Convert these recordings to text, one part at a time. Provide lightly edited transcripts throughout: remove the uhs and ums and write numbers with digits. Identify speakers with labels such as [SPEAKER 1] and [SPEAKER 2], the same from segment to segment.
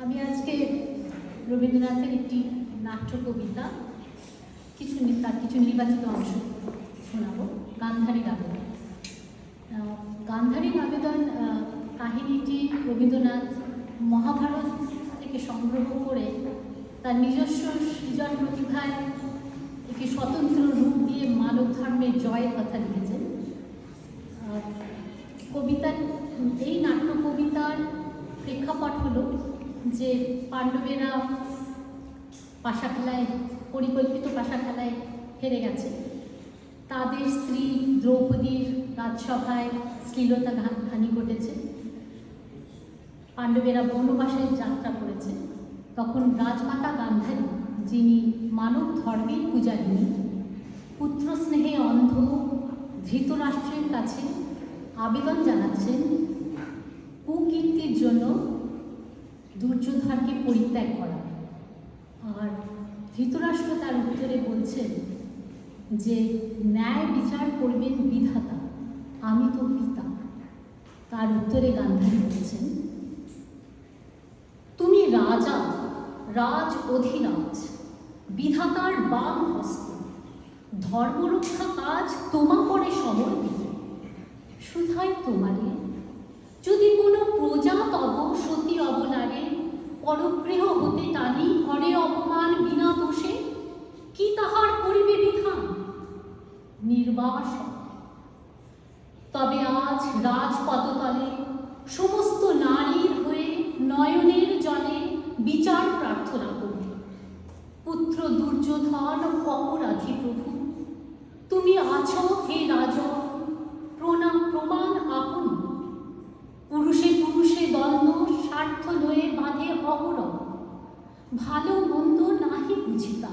[SPEAKER 1] আমি আজকে রবীন্দ্রনাথের একটি নাট্য কবিতা তার কিছু নির্বাচিত অংশ শোনাবো। গান্ধারীর আবেদন। গান্ধারীর আবেদন কাহিনীটি রবীন্দ্রনাথ মহাভারত থেকে সংগ্রহ করে তার নিজস্ব সৃজন প্রতিভায় একটি স্বতন্ত্র রূপ দিয়ে মানব ধর্মের জয়ের কথা লিখেছেন। কবিতার এই নাট্য কবিতার প্রেক্ষাপট হলো যে পাণ্ডবেরা পাশা খেলায়, পরিকল্পিত পাশা খেলায় হেরে গেছে। তাদের স্ত্রী দ্রৌপদীর রাজসভায় শ্লীলতা হানি ঘটেছে। পাণ্ডবেরা বনবাসে যাত্রা করেছে। তখন রাজমাতা গান্ধারী, যিনি মানব ধর্মের পূজারিণী, পুত্র স্নেহে অন্ধ ধৃতরাষ্ট্রের কাছে আবেদন জানাচ্ছেন কুকীর্তির জন্য দুর্যোধনকে পরিত্যাগ করা। আর ধৃতরাষ্ট্র তার উত্তরে বলছেন যে ন্যায় বিচার করবেন বিধাতা, আমি তো পিতা। তার উত্তরে গান্ধারী বলছেন, তুমি রাজা, রাজ অধিরাজ, বিধাতার বাম হস্ত, ধর্মরক্ষা কাজ তোমা করে সমর্পিত। শুধাই তোমারে, যদি কোনো প্রজা তব সতী অবলারে পরগৃহ হতে টানি করে অপমান বিনা দোষে, কি তাহার করিবে বিধান? নির্বাস। তবে আজ রাজপদতলে সমস্ত নারীর হয়ে নয়নের জলে বিচার প্রার্থনা করি। পুত্র দুর্যোধন অপরাধী প্রভু, তুমি আছো হে রাজন, প্রমাণ আপন। পুরুষে পুরুষে দ্বন্দ্ব স্বার্থ লয়ে বাঁধে অহরহ, ভালো মন্দ নাহি বুঝিতা।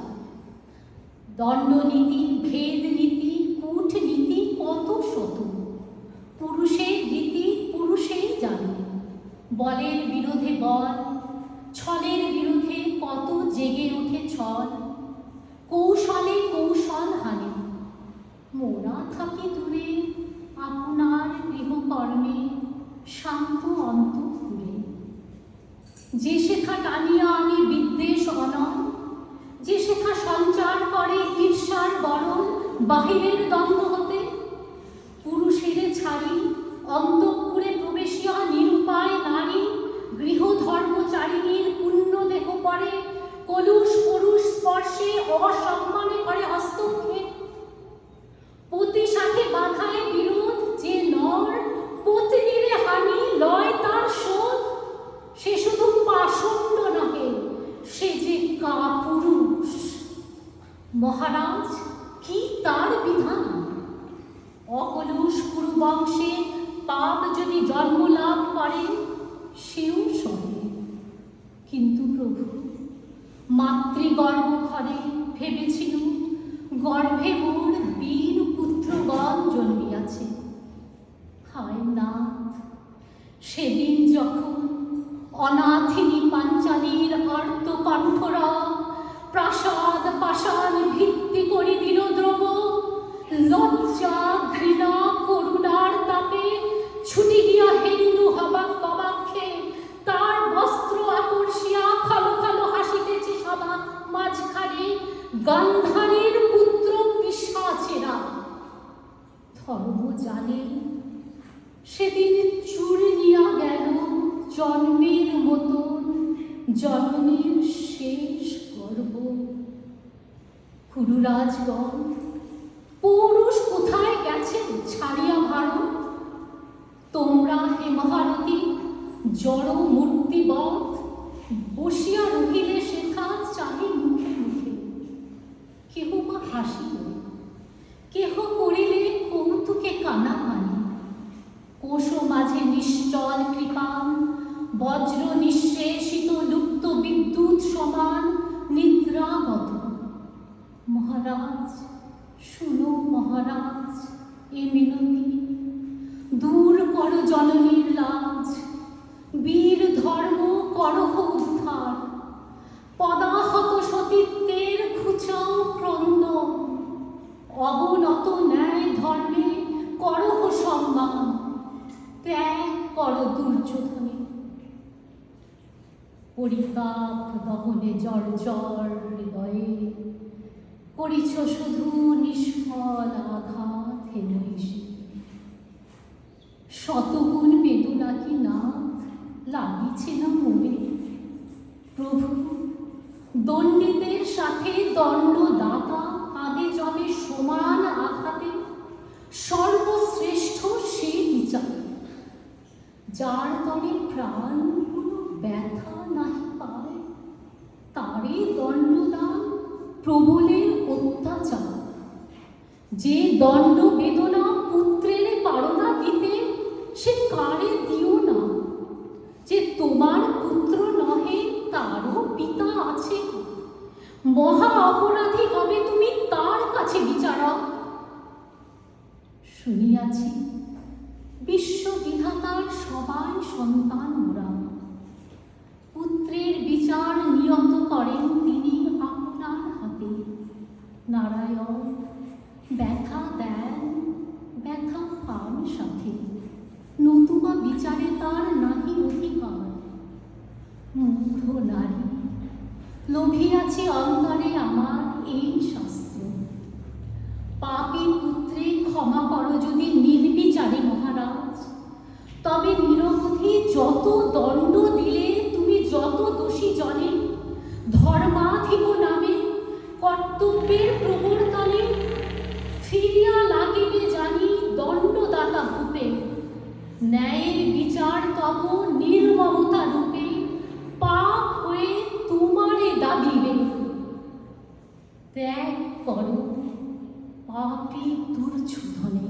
[SPEAKER 1] দণ্ডনীতি, ভেদ নীতি, কূটনীতি কত শত, পুরুষের রীতি পুরুষেই জানে। বলের বিরোধে বল, ছলের বিরোধে কত জেগে ওঠে ছল। কৌশলে কৌশল হানে, মোরা থাকি দূরে আপনার গৃহকর্মে শান্ত অন্তঃপুরে। যে শেখা টানিয়া আনে বিদ্বেষ অনল, যে শেখা সঞ্চার করে ঈর্ষার বরণ বাহিরের দ্বন্দ্ব হতে। পুরুষের ছাড়ি অন্তঃপুরে প্রবেশিয়া নিরুপায় নারী গৃহধর্মচারিণীর পুণ্য দেহ পরে কলুষ পরুষ স্পর্শে অসম্মানে করে হস্তক্ষেপ। পতি সাথে বাধায় বিরোধ, যে নর পত্নীরে হানি লয় তার শোধ। সে শুধু পাষণ্ড নহে, সে যে কাপুরুষ। মহারাজ, কি তার বিধান? অকলুষ কুরুবংশে পাপ যদি জন্ম লাভ করে, সেও সহে। কিন্তু প্রভু, মাতৃগর্ভ ঘরে ভেবেছিল গর্ভে মোর বীর পুত্রগণ জন্মিয়াছে। হায় নাথ, সেদিন যখন অনাথিনী পাঞ্চালীর আর্ত কণ্ঠরা প্রাসাদ পাষাণ ভিত্তি করে দিল দ্রব, লজ্জা ঘৃণা করুণার তাপে ছুটি গিয়া হেরিনু হবাক কবাক্ষে। তার বস্ত্র আকর্ষিয়া খালো খালো হাসিতেছে সভা মাঝখানে গান্ধারীর পুত্র পিশাচেরা। ধর্ম জানে সেদিন চুরি নিয়া গেল জন্মের মতন জননীর শেষ গর্ব। কুরুরাজগণ, পৌরুষ কোথায় গেছে ছাড়িয়া ভারত? তোমরা হে মহারথী জড় মূর্তিবৎ বসিয়া রহিলে শেখা চাহি মুখে মুখে। কেহ বা হাসিল, কেহ করিলে কৌতুকে কানাকানি। কোষ মাঝে নিশ্চল কৃপান বজ্র নিঃশেষিত লুপ্ত বিদ্যুৎ সমান নিদ্রাগত। মহারাজ শুনো, মহারাজ এ মিনতি, দূর কর জননীর লাজ। বীর ধর্ম করহ উদ্ধার, পদাহত সতীত্বের ঘুচাও ক্রন্দন। অবনত ন্যায় ধর্মে করহ সম্মান, ত্যাগ কর দুর্যোধনে। পরিতাপ দহনে জর্জর হৃদয়ে করিছ শুধু নিষ্ফল আঘাত হে মহিষী। শতগুণ বেদনা কি নাথ লাগিছে না মনে? প্রভু, দণ্ডিতের সাথে দণ্ডদাতা কাঁধে জমে সমান আঘাতে সর্বশ্রেষ্ঠ সে বিচার, যার তরে প্রাণ কোনো ব্যথা নাহি পায়, তারে দণ্ডদান প্রবলের অত্যাচার। যে দণ্ড বেদনা পুত্রের পারনা দিতে, সে কারে দিও না। যে তোমার পুত্র নহে তারও পিতা আছে, মহা অপরাধী হবে তুমি তার কাছে বিচারক। শুনিয়াছি বিশ্ববিধাতার সবাই সন্তান মোরা, পুত্রের বিচার নিয়ত করেন তিনি আপনার হাতে। নারায়ণ ব্যথা দেন, ব্যথা পান সাথে, নতুবা বিচারে তার নাহি অধিকার। মূঢ় নারী, লোভিয়াছি অন্তরে আমার এই শাস্ত্র। পাপী পুত্রে ক্ষমা করো যদি নির্বিচারে মহারাজ, তবে নিরবধি যত দণ্ড দিলে তুমি যত দোষী জনে, ধর্মাধিপ নামে কর্তব্যের প্রবর্তনে ফিরিয়া লাগিবে জানি দণ্ডদাতা ভূপে। ন্যায়ের বিচার তব নির্মমতা রূপে পাপ হয়ে তোমারে দাবিবে। ত্যাগ করো পাপী দুর্যোধনে।